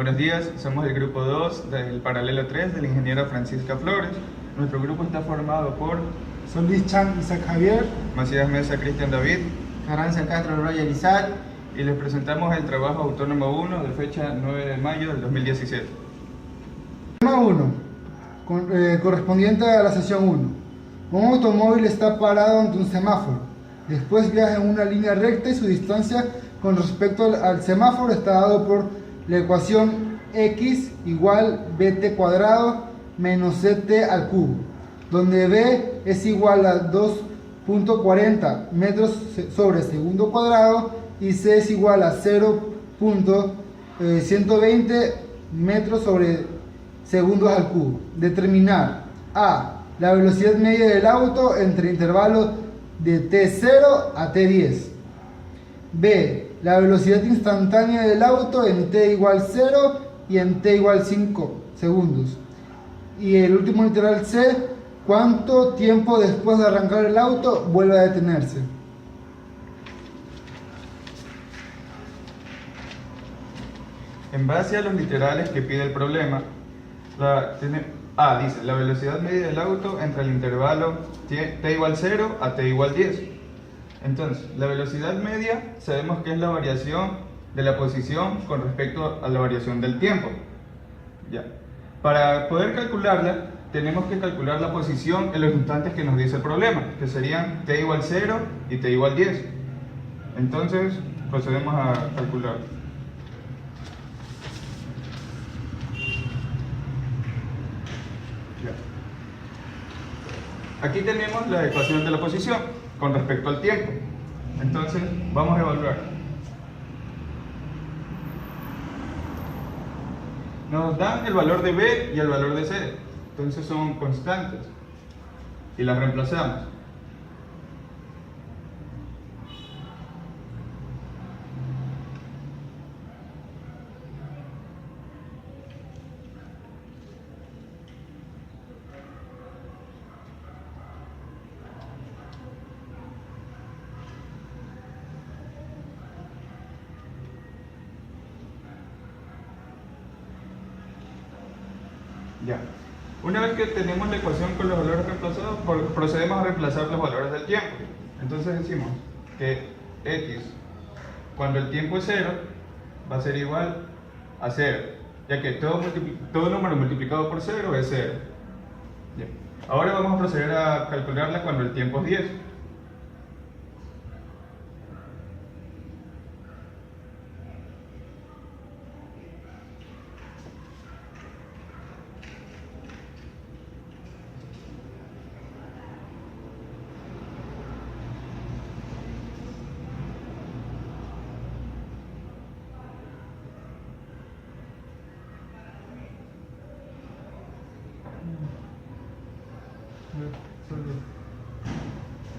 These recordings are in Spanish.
Buenos días, somos el grupo 2 del paralelo 3 de la ingeniera Francisca Flores. Nuestro grupo está formado por Solís Chan, Isaac Javier, Macías Mesa, Cristian David, Carranza Castro, Roger Isaac. y les presentamos el trabajo autónomo 1 de fecha 9 de mayo del 2017. Tema 1, correspondiente a la sesión 1. Un automóvil está parado ante un semáforo. Después viaja en una línea recta y su distancia con respecto al semáforo está dado por la ecuación x igual bt cuadrado menos ct al cubo, donde b es igual a 2.40 metros sobre segundo cuadrado y c es igual a 0.120 metros sobre segundos al cubo. Determinar a. La velocidad media del auto entre intervalos de t0 a t10. B. La velocidad instantánea del auto en t igual 0 y en t igual 5 segundos. Y el último literal C. ¿Cuánto tiempo después de arrancar el auto vuelve a detenerse? En base a los literales que pide el problema, dice la velocidad media del auto entre el intervalo t igual 0 a t igual 10. Entonces, la velocidad media sabemos que es la variación de la posición con respecto a la variación del tiempo. Ya. Para poder calcularla, tenemos que calcular la posición en los instantes que nos dice el problema, que serían t igual 0 y t igual 10. Entonces, procedemos a calcular. Aquí tenemos la ecuación de la posición con respecto al tiempo. Entonces, vamos a evaluar. Nos dan el valor de B y el valor de C. Entonces son constantes. Y las reemplazamos. Ya. Una vez que tenemos la ecuación con los valores reemplazados, procedemos a reemplazar los valores del tiempo. Entonces decimos que x, cuando el tiempo es 0, va a ser igual a 0, ya que todo número multiplicado por 0 es 0. Ya. Ahora vamos a proceder a calcularla cuando el tiempo es 10.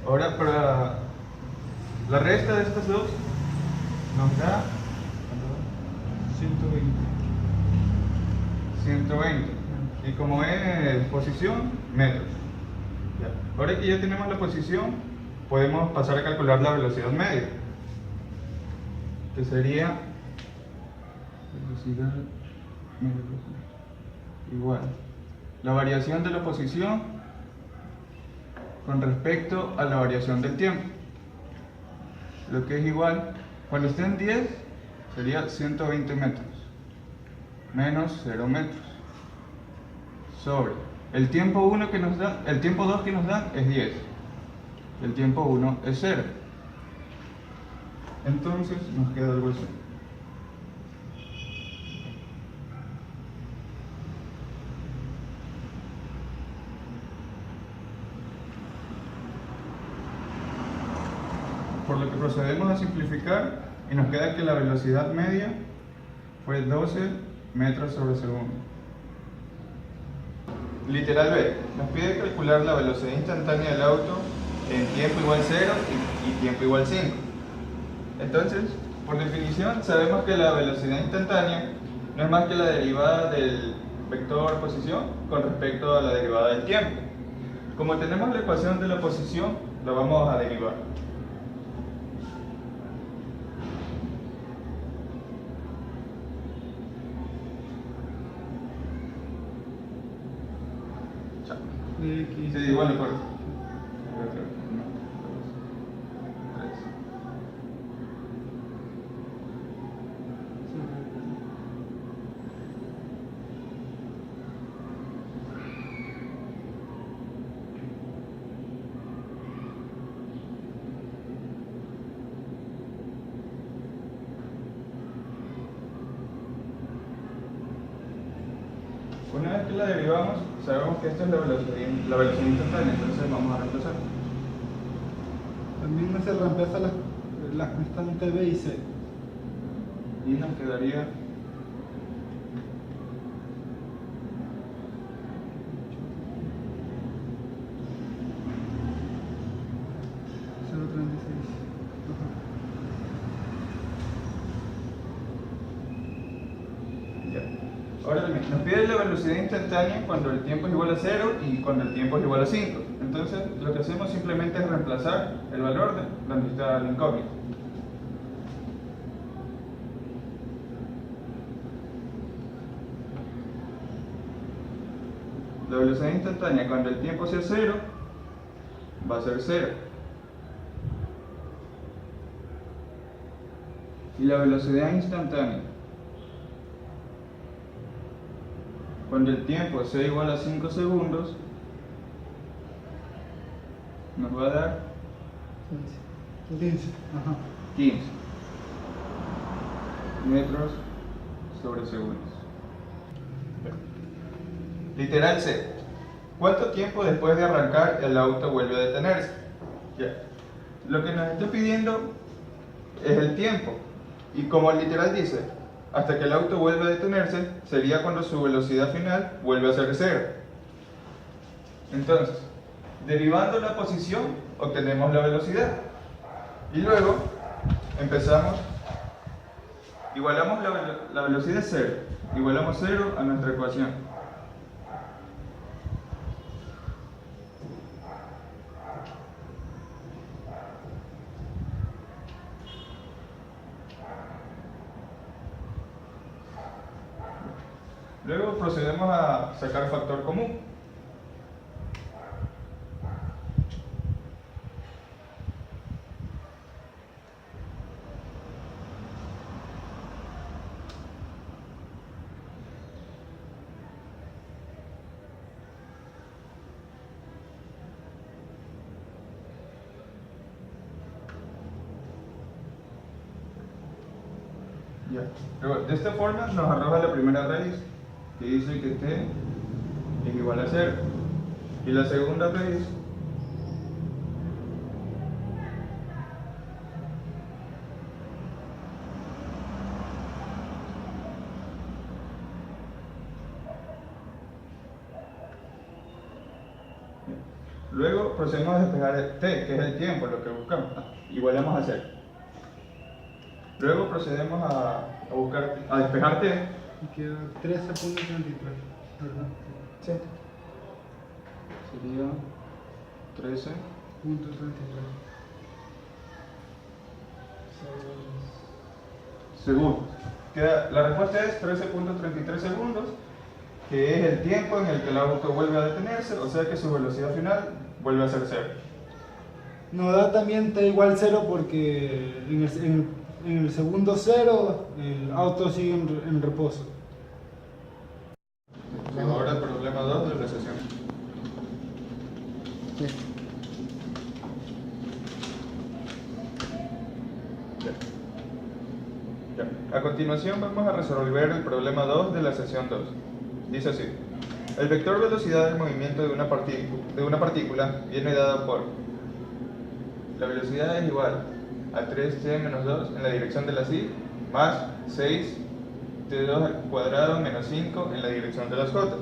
Ahora para la resta de estas dos nos da 120. Y como es posición, metros. Ya. Ahora que ya tenemos la posición, podemos pasar a calcular la velocidad media, que sería velocidad media igual la variación de la posición con respecto a la variación del tiempo, lo que es igual, cuando esté en 10 sería 120 metros menos 0 metros sobre el tiempo 1 que nos da, el tiempo 2 que nos dan es 10, el tiempo 1 es 0. Entonces nos queda algo así. Por lo que procedemos a simplificar y nos queda que la velocidad media fue 12 metros sobre segundo. Literal B, nos pide calcular la velocidad instantánea del auto en tiempo igual 0 y tiempo igual 5. Entonces, por definición, sabemos que la velocidad instantánea no es más que la derivada del vector posición con respecto a la derivada del tiempo. Como tenemos la ecuación de la posición, la vamos a derivar. Chao. De X. Sí, igual lo corto. 1, 2, 3. Una vez que la derivamos, sabemos que esta es la velocidad instantánea, entonces vamos a reemplazar. También no se reemplaza las constantes B y C. Y nos quedaría Cero 36. ya. Ahora también, nos pide la velocidad instantánea cuando el tiempo es igual a 0 y cuando el tiempo es igual a 5. Entonces, lo que hacemos simplemente es reemplazar el valor de donde está la incógnita. La velocidad instantánea cuando el tiempo sea 0 va a ser 0. Y la velocidad instantánea cuando el tiempo sea igual a 5 segundos nos va a dar 15. Ajá. 15 metros sobre segundos. Literal C. ¿Cuánto tiempo después de arrancar el auto vuelve a detenerse? Ya. Lo que nos está pidiendo es el tiempo. Y como literal dice, hasta que el auto vuelva a detenerse, sería cuando su velocidad final vuelve a ser 0. Entonces, derivando la posición, obtenemos la velocidad. Y luego, empezamos, igualamos la velocidad 0. Igualamos 0 a nuestra ecuación. Luego procedemos a sacar factor común. Ya. Luego, de esta forma nos arroja la primera raíz, que dice que t es igual a 0. Y la segunda raíz luego procedemos a despejar el t, que es el tiempo, lo que buscamos. Igualamos a 0. Luego procedemos a despejar t. Y queda 13.33. ¿Verdad? Sí. Sería 13. Punto 33. Segundos. La respuesta es 13.33 segundos, que es el tiempo en el que el auto vuelve a detenerse, o sea que su velocidad final vuelve a ser 0. Nos da también t igual 0 porque en el segundo 0 el auto sigue en reposo. Ahora el problema 2 de la sesión. Sí. Ya. A continuación vamos a resolver el problema 2 de la sesión 2. Dice así: el vector velocidad del movimiento de una partícula viene dado por la velocidad es igual a 3t menos 2 en la dirección de la y más 6t2 al cuadrado menos 5 en la dirección de las j,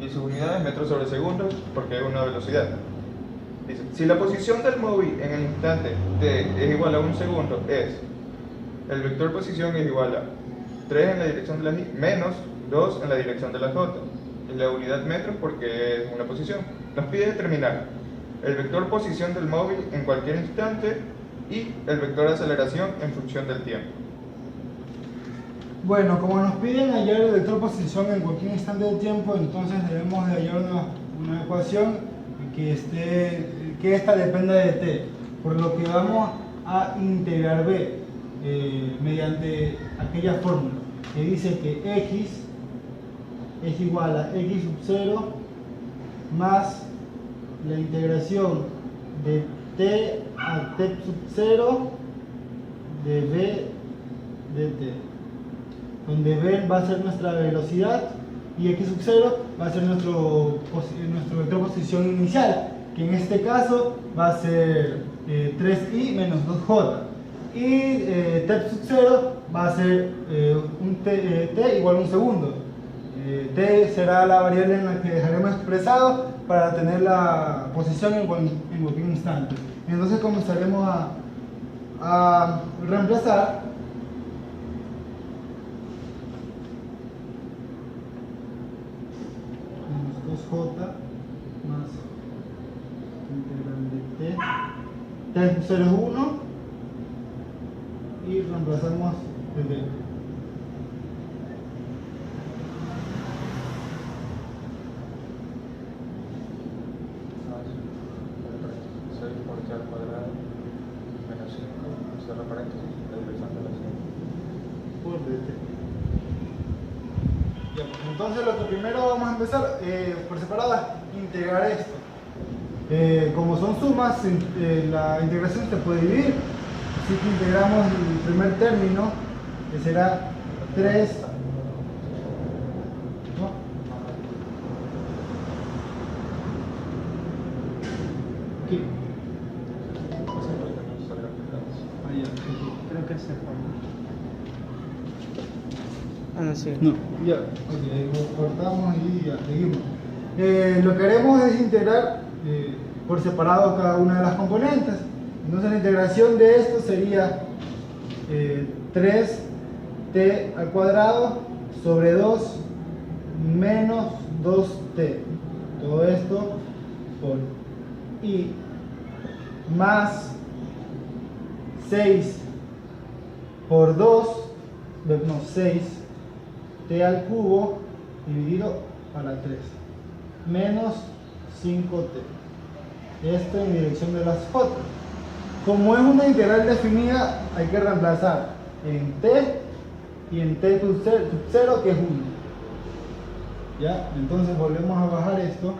y sus unidades metros sobre segundos porque es una velocidad. Dice, si la posición del móvil en el instante t es igual a 1 segundo, el vector posición es igual a 3 en la dirección de la y menos 2 en la dirección de las j, y la unidad metros porque es una posición. Nos pide determinar el vector posición del móvil en cualquier instante y el vector aceleración en función del tiempo. Bueno, como nos piden hallar el vector posición en cualquier instante de tiempo, entonces debemos de hallar una ecuación que esta dependa de t, por lo que vamos a integrar b mediante aquella fórmula que dice que x es igual a x sub 0 más la integración de t a t sub 0 de b de t, donde b va a ser nuestra velocidad y x sub 0 va a ser nuestro vector posición inicial, que en este caso va a ser 3i menos 2j, y t sub 0 va a ser un t igual a un segundo. T será la variable en la que dejaremos expresado para tener la posición en cualquier instante. Entonces comenzaremos a reemplazar menos 2j más integral de t 0 es 1 y reemplazamos el b. 6 por t al cuadrado menos 5, cierra paréntesis, la dirección de la acción. Por dt. Ya, pues entonces lo que primero vamos a empezar por separado es integrar esto. Como son sumas, la integración se puede dividir. Así que integramos el primer término, que será 3. ¿No? Aquí. Ah, ya, aquí. Creo que se forma. Ah, no, sí. No, ya, ok, ahí cortamos y ya, seguimos. Lo que haremos es integrar por separado cada una de las componentes. Entonces la integración de esto sería 3t al cuadrado sobre 2 menos 2t. Todo esto por i más 6 por 2, no, 6 t al cubo dividido a la 3 menos 5t. Esto en dirección de las j. Como es una integral definida, hay que reemplazar en t y en t sub 0, que es 1. ¿Ya? Entonces volvemos a bajar esto.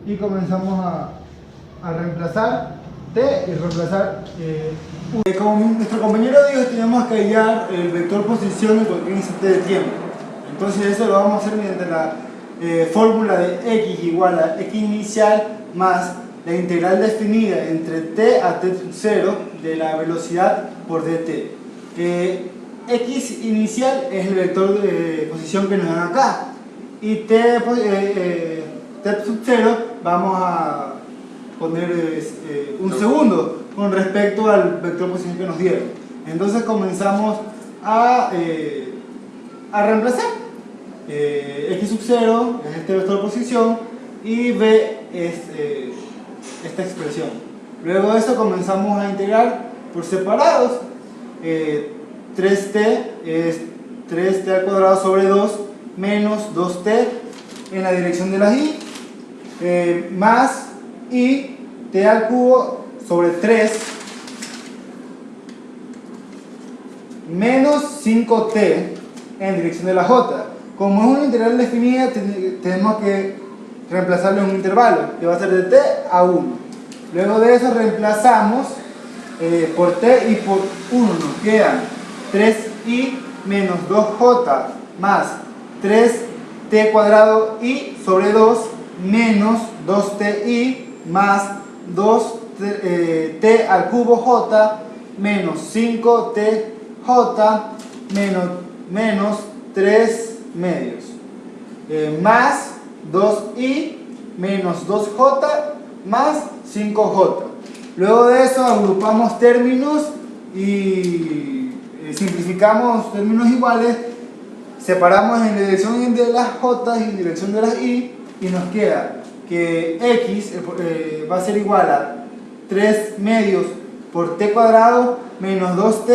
Y comenzamos a reemplazar t y reemplazar como nuestro compañero dijo, tenemos que hallar el vector posición en cualquier instante de tiempo. Entonces eso lo vamos a hacer mediante la fórmula de x igual a x inicial más la integral definida entre t a t sub 0 de la velocidad por dt. X inicial es el vector de posición que nos dan acá, y t sub 0 vamos a poner un segundo con respecto al vector posición que nos dieron. Entonces comenzamos a reemplazar. X sub 0 es este vector posición y b es esta expresión. Luego de eso comenzamos a integrar por separados. 3t es 3t al cuadrado sobre 2 menos 2t en la dirección de las i, más i t al cubo sobre 3 menos 5t en dirección de la j. Como es una integral definida, tenemos que reemplazarlo en un intervalo, que va a ser de t a 1. Luego de eso reemplazamos por t y por 1. Nos quedan 3i menos 2j más 3t cuadrado i sobre 2 menos 2ti más 2t al cubo j menos 5tj menos 3 medios, más 2i menos 2j más 5j. Luego de eso agrupamos términos y simplificamos términos iguales, separamos en dirección de las j y en dirección de las i, y nos queda que x va a ser igual a 3 medios por t cuadrado menos 2t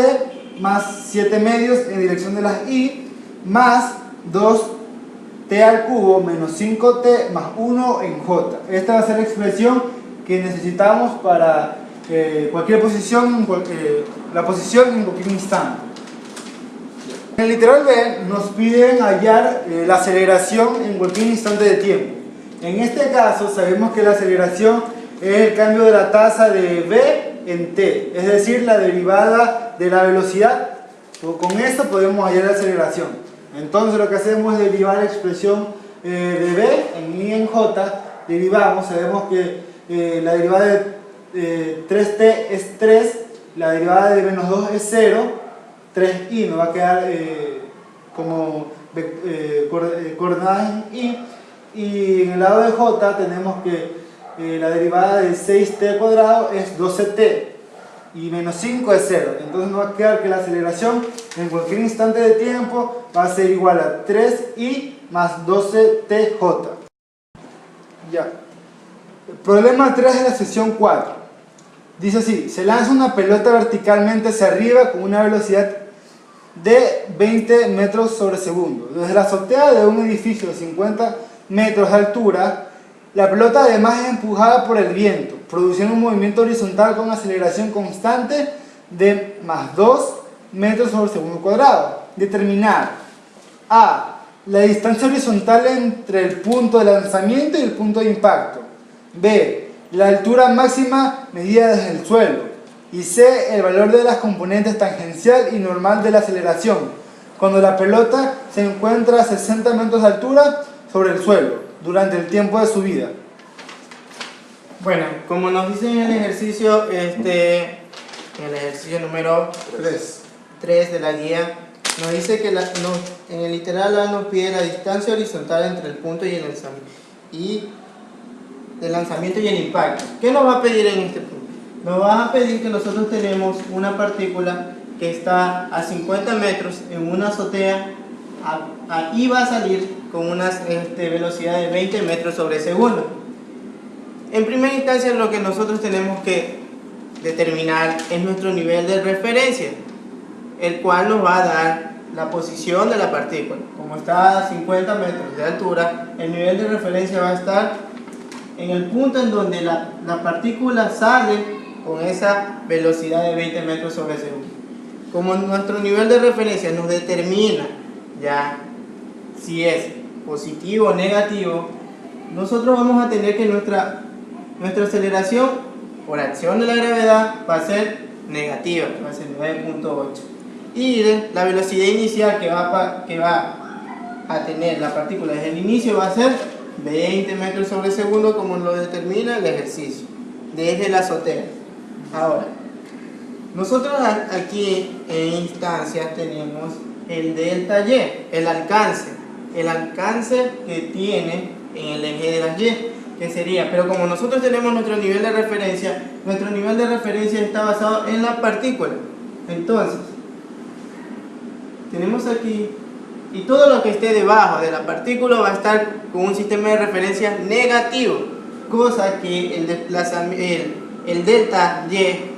más 7 medios en dirección de las y, más 2t al cubo menos 5t más 1 en j. Esta va a ser la expresión que necesitamos para cualquier posición, la posición en cualquier instante. En el literal B nos piden hallar la aceleración en cualquier instante de tiempo. En este caso sabemos que la aceleración es el cambio de la tasa de v en t, es decir, la derivada de la velocidad. Con esto podemos hallar la aceleración. Entonces lo que hacemos es derivar la expresión de v en i en j. Derivamos, sabemos que la derivada de 3t es 3, la derivada de menos 2 es 0, 3i nos va a quedar como coordenadas en i, y en el lado de j tenemos que la derivada de 6t cuadrado es 12t y menos 5 es 0. Entonces nos va a quedar que la aceleración en cualquier instante de tiempo va a ser igual a 3i más 12tj. Ya. El problema 3 de la sección 4 dice así: se lanza una pelota verticalmente hacia arriba con una velocidad de 20 metros sobre segundo. Desde la azotea de un edificio de 50 metros de altura, la pelota además es empujada por el viento, produciendo un movimiento horizontal con aceleración constante de más 2 metros sobre segundo cuadrado. Determinar a. la distancia horizontal entre el punto de lanzamiento y el punto de impacto. B. la altura máxima medida desde el suelo. Y C. el valor de las componentes tangencial y normal de la aceleración cuando la pelota se encuentra a 60 metros de altura sobre el suelo durante el tiempo de su vida. Bueno, como nos dice en el ejercicio, número 3 de la guía, nos dice que en el literal A nos pide la distancia horizontal entre el punto y el lanzamiento y el impacto. ¿Qué nos va a pedir en este punto? Nos va a pedir que nosotros tenemos una partícula que está a 50 metros en una azotea y va a salir con una velocidad de 20 metros sobre segundo. En primera instancia, lo que nosotros tenemos que determinar es nuestro nivel de referencia, el cual nos va a dar la posición de la partícula. Como está a 50 metros de altura, el nivel de referencia va a estar en el punto en donde la partícula sale con esa velocidad de 20 metros sobre segundo. Como nuestro nivel de referencia nos determina ya si es positivo o negativo, nosotros vamos a tener que nuestra aceleración por acción de la gravedad va a ser negativa, va a ser 9.8, y la velocidad inicial que va a tener la partícula desde el inicio va a ser 20 metros sobre segundo, como lo determina el ejercicio desde la azotea. Ahora, nosotros aquí en instancias tenemos el delta Y, el alcance que tiene en el eje de las Y, que sería, pero como nosotros tenemos nuestro nivel de referencia está basado en la partícula. Entonces, tenemos aquí, y todo lo que esté debajo de la partícula va a estar con un sistema de referencia negativo, cosa que el delta Y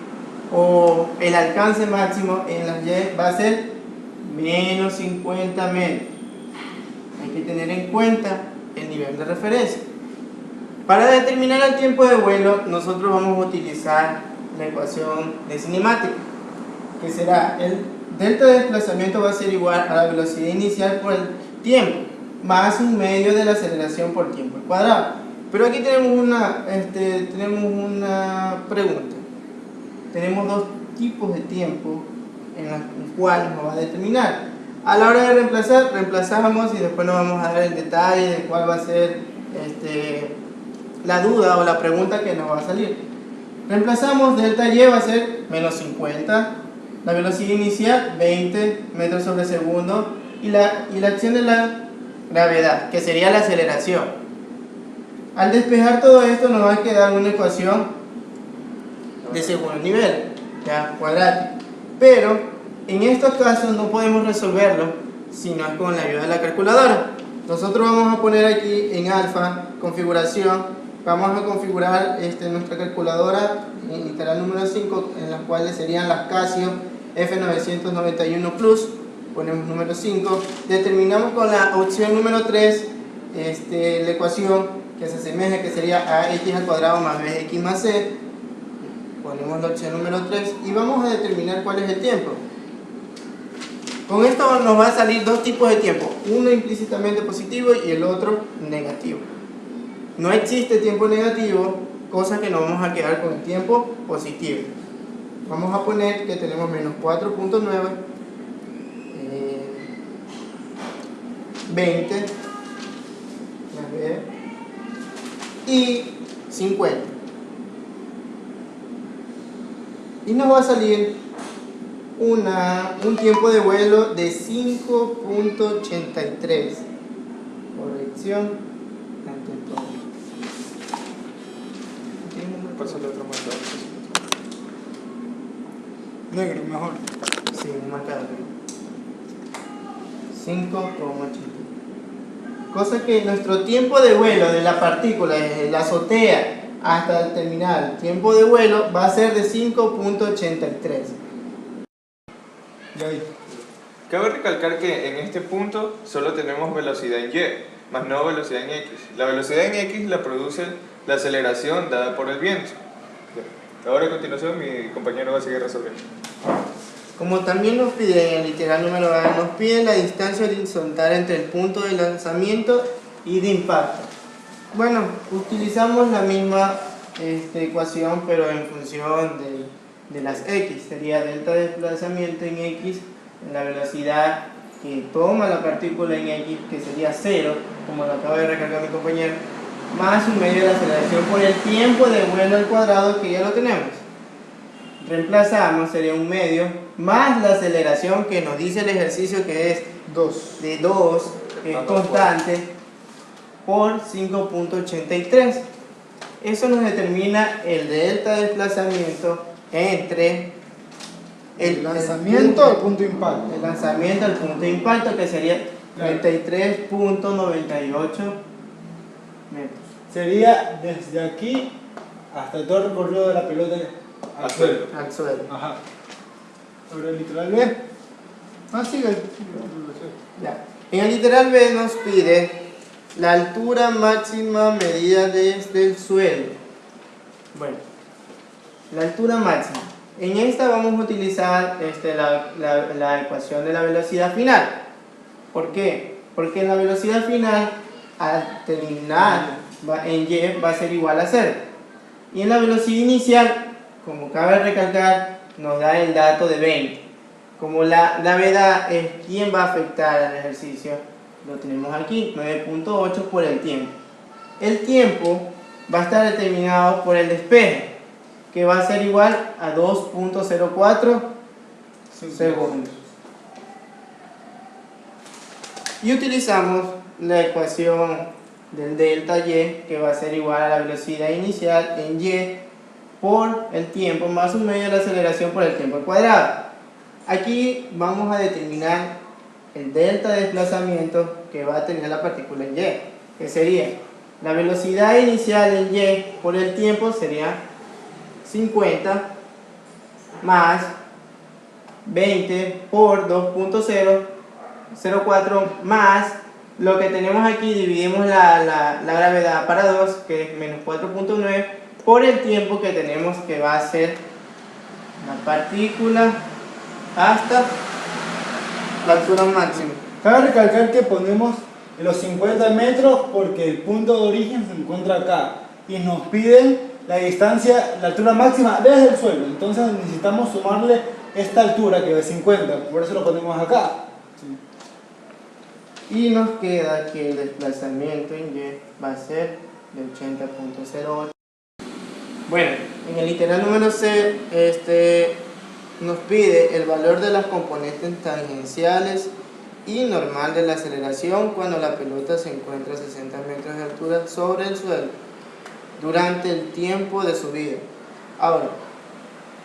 o el alcance máximo en las Y va a ser menos 50 metros. Hay que tener en cuenta el nivel de referencia. Para determinar el tiempo de vuelo, nosotros vamos a utilizar la ecuación de cinemática, que será el delta de desplazamiento va a ser igual a la velocidad inicial por el tiempo, más un medio de la aceleración por tiempo al cuadrado. Pero aquí tenemos una pregunta. Tenemos dos tipos de tiempo en los cuales nos va a determinar. A la hora de reemplazar, reemplazamos y después nos vamos a dar el detalle de cuál va a ser la duda o la pregunta que nos va a salir. Reemplazamos, delta Y va a ser menos 50, la velocidad inicial 20 metros sobre segundo y la acción de la gravedad, que sería la aceleración. Al despejar todo esto nos va a quedar una ecuación de segundo nivel, ya cuadrática. Pero en estos casos no podemos resolverlo si no es con la ayuda de la calculadora. Nosotros vamos a poner aquí en alfa, configuración, vamos a configurar nuestra calculadora en literal número 5, en las cuales serían las Casio F991 Plus, ponemos número 5, determinamos con la opción número 3 la ecuación que se asemeja, que sería ax al cuadrado más bx más c, ponemos la opción número 3 y vamos a determinar cuál es el tiempo. Con esto nos va a salir dos tipos de tiempo, uno implícitamente positivo y el otro negativo. No existe tiempo negativo, cosa que nos vamos a quedar con el tiempo positivo. Vamos a poner que tenemos menos 4.9, 20 y 50. Y nos va a salir un tiempo de vuelo de 5.83. Corrección ante todo. Pásale otro marcador. Negro, mejor. Sí, un marcador. 5.83. Cosa que nuestro tiempo de vuelo de la partícula desde la azotea hasta el terminal, tiempo de vuelo va a ser de 5.83. Ya ahí. Cabe recalcar que en este punto solo tenemos velocidad en y, más no velocidad en x. La velocidad en x la produce la aceleración dada por el viento. Ahora a continuación mi compañero va a seguir resolviendo. Como también nos pide en el literal número A, nos pide la distancia horizontal entre el punto de lanzamiento y de impacto. Bueno, utilizamos la misma ecuación, pero en función de las x. Sería delta de desplazamiento en x, la velocidad que toma la partícula en x, que sería 0, como lo acaba de recalcar mi compañero, más un medio de la aceleración por el tiempo de vuelo al cuadrado, que ya lo tenemos. Reemplazamos, sería un medio, más la aceleración que nos dice el ejercicio, que es 2, de 2, que es constante, por 5.83. Eso nos determina el delta de desplazamiento entre El lanzamiento al punto de impacto. el lanzamiento al punto de impacto, que sería 33.98 metros. Sería desde aquí hasta todo el recorrido de la pelota al suelo. Al suelo. Ajá. Sobre el literal B. Ah, sigue. Ya. En el literal B nos pide la altura máxima medida desde el suelo. Bueno, la altura máxima. En esta vamos a utilizar la ecuación de la velocidad final. ¿Por qué? Porque en la velocidad final, al terminar en y, va a ser igual a 0. Y en la velocidad inicial, como cabe recalcar, nos da el dato de 20. Como la gravedad es quien va a afectar al ejercicio, lo tenemos aquí, 9.8 por el tiempo. El tiempo va a estar determinado por el despeje, que va a ser igual a 2.04 segundos. Y utilizamos la ecuación del delta y, que va a ser igual a la velocidad inicial en y por el tiempo más un medio de la aceleración por el tiempo al cuadrado. Aquí vamos a determinar el delta de desplazamiento que va a tener la partícula en y, que sería la velocidad inicial en y por el tiempo, sería 50 más 20 por 2.004 más lo que tenemos aquí, dividimos la gravedad para 2, que es menos 4.9, por el tiempo que tenemos, que va a ser la partícula hasta la altura máxima. Cabe recalcar que ponemos los 50 metros porque el punto de origen se encuentra acá y nos piden la distancia, la altura máxima desde el suelo. Entonces necesitamos sumarle esta altura, que es 50, por eso lo ponemos acá. Sí. Y nos queda que el desplazamiento en y va a ser de 80.08. Bueno, en el literal número C nos pide el valor de las componentes tangenciales y normal de la aceleración cuando la pelota se encuentra a 60 metros de altura sobre el suelo durante el tiempo de subida. Ahora,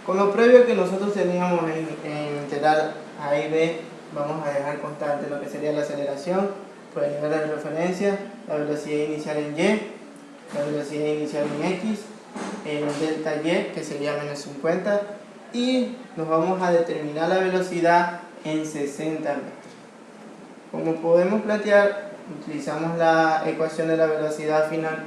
con lo previo que nosotros teníamos en literal A y B, vamos a dejar constante lo que sería la aceleración por el nivel de referencia, la velocidad inicial en y, la velocidad inicial en x, el delta y, que sería menos 50, y nos vamos a determinar la velocidad en 60 metros. Como podemos plantear, utilizamos la ecuación de la velocidad final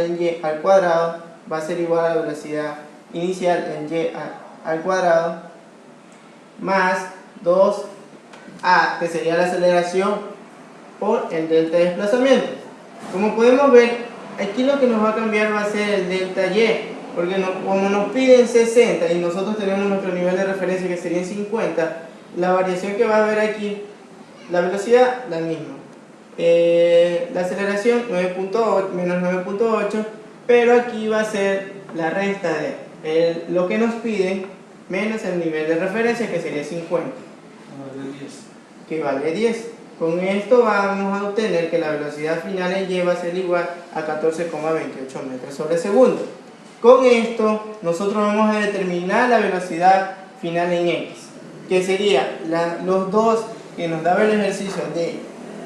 en y al cuadrado va a ser igual a la velocidad inicial en y al cuadrado más 2a, que sería la aceleración por el delta de desplazamiento. Como podemos ver, aquí lo que nos va a cambiar va a ser el delta y, porque como nos piden 60 y nosotros tenemos nuestro nivel de referencia que sería en 50, la variación que va a haber aquí, la velocidad la misma, la aceleración 9.8 menos 9.8, pero aquí va a ser la resta de lo que nos piden menos el nivel de referencia que sería 50, que vale 10. Con esto vamos a obtener que la velocidad final en y va a ser igual a 14,28 metros sobre segundo. Con esto nosotros vamos a determinar la velocidad final en x, que sería los dos que nos daba el ejercicio de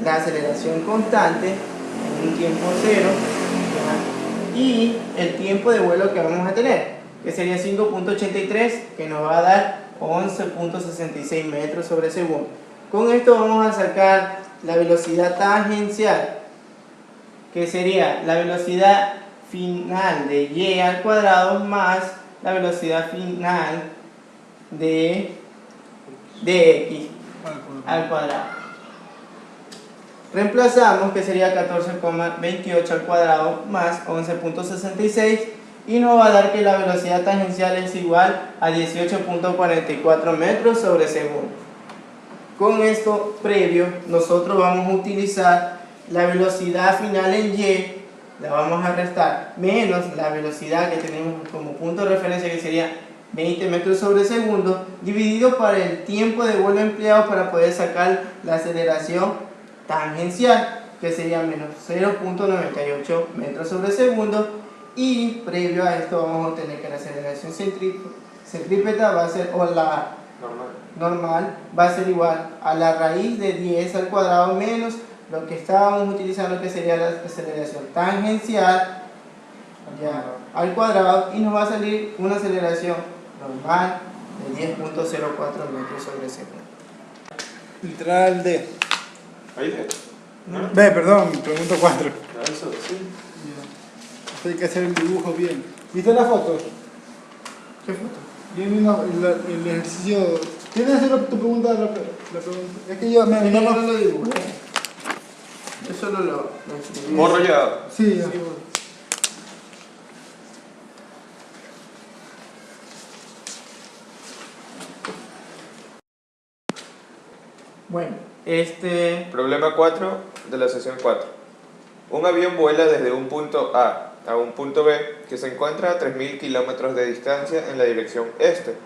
la aceleración constante en un tiempo cero, y el tiempo de vuelo que vamos a tener, que sería 5.83, que nos va a dar 11.66 metros sobre segundo. Con esto vamos a sacar la velocidad tangencial, que sería la velocidad final de y al cuadrado más la velocidad final de x al cuadrado. Reemplazamos, que sería 14,28 al cuadrado más 11.66, y nos va a dar que la velocidad tangencial es igual a 18.44 metros sobre segundo. Con esto previo, nosotros vamos a utilizar la velocidad final en y, la vamos a restar, menos la velocidad que tenemos como punto de referencia, que sería 20 metros sobre segundo, dividido por el tiempo de vuelo empleado para poder sacar la aceleración tangencial, que sería menos 0.98 metros sobre segundo, y previo a esto vamos a obtener que la aceleración centrípeta va a ser, o la normal va a ser igual a la raíz de 10 al cuadrado menos lo que estábamos utilizando, que sería la aceleración tangencial ya al cuadrado, y nos va a salir una aceleración normal de 10.04 metros sobre segundo. Literal D. Ahí ve. B, perdón, pregunta 4. Eso, sí. Hay que hacer el dibujo bien. ¿Viste la foto? ¿Qué foto? Bien, el ejercicio. ¿Tienes que hacer tu pregunta? La pregunta. Es que yo me No lo dibujé. Yo solo lo escribí. Borro ya. Sí, ya. Bueno, Problema 4 de la sesión 4. Un avión vuela desde un punto A a un punto B que se encuentra a 3.000 kilómetros de distancia en la dirección este.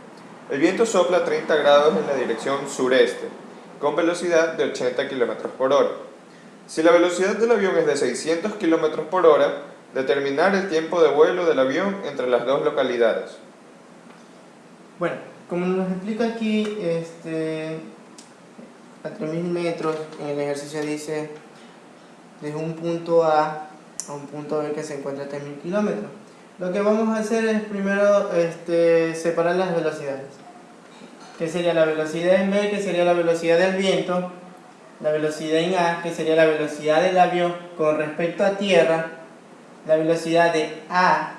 El viento sopla a 30 grados en la dirección sureste, con velocidad de 80 kilómetros por hora. Si la velocidad del avión es de 600 kilómetros por hora, determinar el tiempo de vuelo del avión entre las dos localidades. Bueno, como nos explica aquí, a 3.000 metros, en el ejercicio dice desde un punto A a un punto B que se encuentra a 3.000 kilómetros. Lo que vamos a hacer es primero separar las velocidades. Que sería la velocidad en B, que sería la velocidad del viento, la velocidad en A, que sería la velocidad del avión con respecto a tierra, la velocidad de A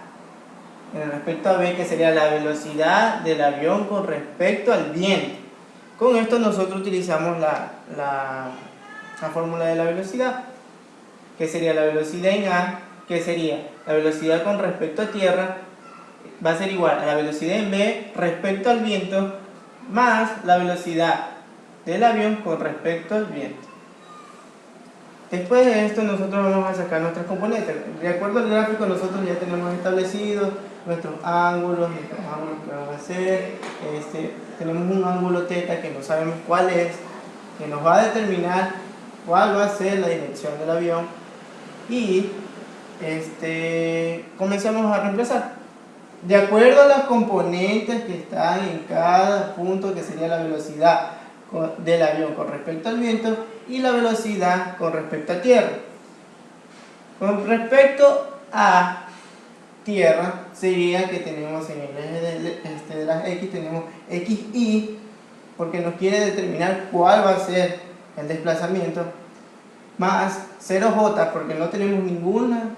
en respecto a B, que sería la velocidad del avión con respecto al viento. Con esto nosotros utilizamos la fórmula de la velocidad, que sería la velocidad en A, que sería la velocidad con respecto a tierra, va a ser igual a la velocidad en B respecto al viento, más la velocidad del avión con respecto al viento. Después de esto nosotros vamos a sacar nuestras componentes. De acuerdo al gráfico nosotros ya tenemos establecidos nuestros ángulos que van a ser. Tenemos un ángulo θ que no sabemos cuál es, que nos va a determinar cuál va a ser la dirección del avión, y comenzamos a reemplazar de acuerdo a las componentes que están en cada punto, que sería la velocidad del avión con respecto al viento y la velocidad con respecto a tierra. Con respecto a tierra, sería que tenemos en el eje de las X, tenemos XY, porque nos quiere determinar cuál va a ser el desplazamiento, más 0J, porque no tenemos ninguna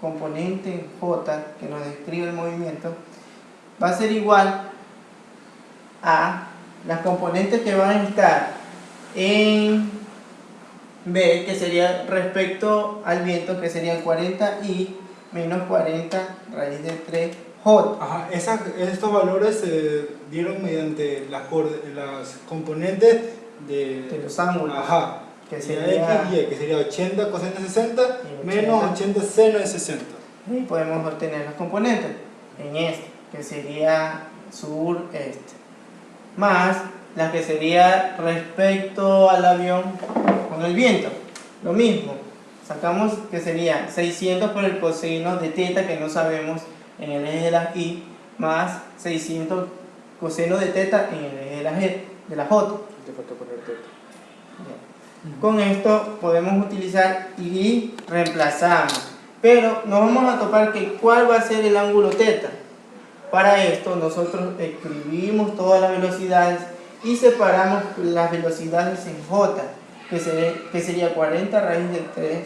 componente J que nos describa el movimiento, va a ser igual a las componentes que van a estar en B, que sería respecto al viento, que sería 40I menos 40 raíz de 3J. Ajá, estos valores se dieron mediante las componentes De los ángulos. Ajá. Que sería X y Y, que sería 80 coseno de 60 menos 80 seno de 60. Y podemos obtener los componentes en este, que sería sur-este, más la que sería respecto al avión con el viento. Lo mismo, sacamos que sería 600 por el coseno de teta, que no sabemos, en el eje de la Y, más 600 coseno de teta en el eje de la J. Con esto podemos utilizar y reemplazamos, pero nos vamos a topar que cuál va a ser el ángulo teta. Para esto nosotros escribimos todas las velocidades y separamos las velocidades en J, que sería 40 raíz de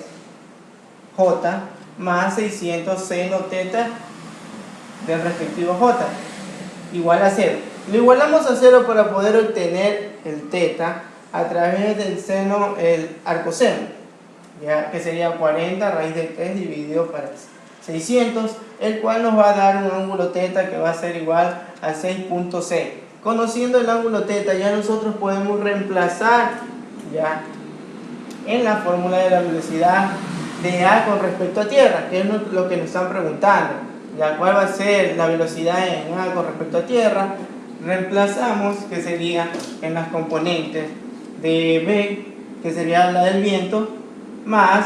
3J más 600 seno teta del respectivo J, igual a 0. Lo igualamos a 0 para poder obtener el teta a través del seno, el arcoseno, ya que sería 40 raíz de 3 dividido por 600, el cual nos va a dar un ángulo teta que va a ser igual a 6.6. Conociendo el ángulo teta, ya nosotros podemos reemplazar ya en la fórmula de la velocidad de A con respecto a tierra, que es lo que nos están preguntando. Ya cuál va a ser la velocidad en A con respecto a tierra, reemplazamos, que sería en las componentes de B, que sería la del viento, más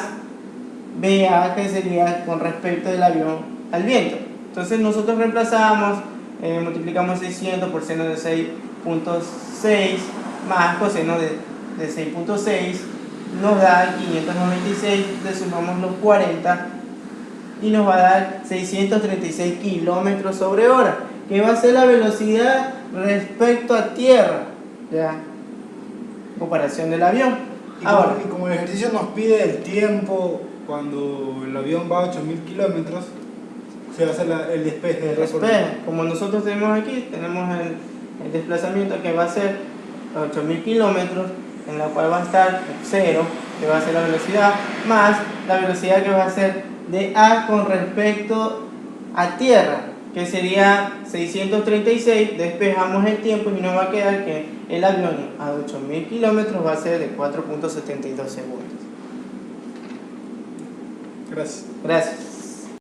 BA, que sería con respecto del avión al viento. Entonces nosotros reemplazamos, multiplicamos 600 por seno de 6.6 más coseno de 6.6, nos da 596, le sumamos los 40 y nos va a dar 636 kilómetros sobre hora, que va a ser la velocidad respecto a tierra, ya, comparación del avión. Ahora, Y como el ejercicio nos pide el tiempo cuando el avión va a 8000 kilómetros, se hace el despeje. el despeje, como nosotros tenemos aquí, tenemos el desplazamiento que va a ser 8000 kilómetros, en la cual va a estar 0, que va a ser la velocidad, más la velocidad que va a ser de A con respecto a tierra, que sería 636, despejamos el tiempo y nos va a quedar que el avión a 8000 kilómetros va a ser de 4.72 segundos. Gracias. Gracias.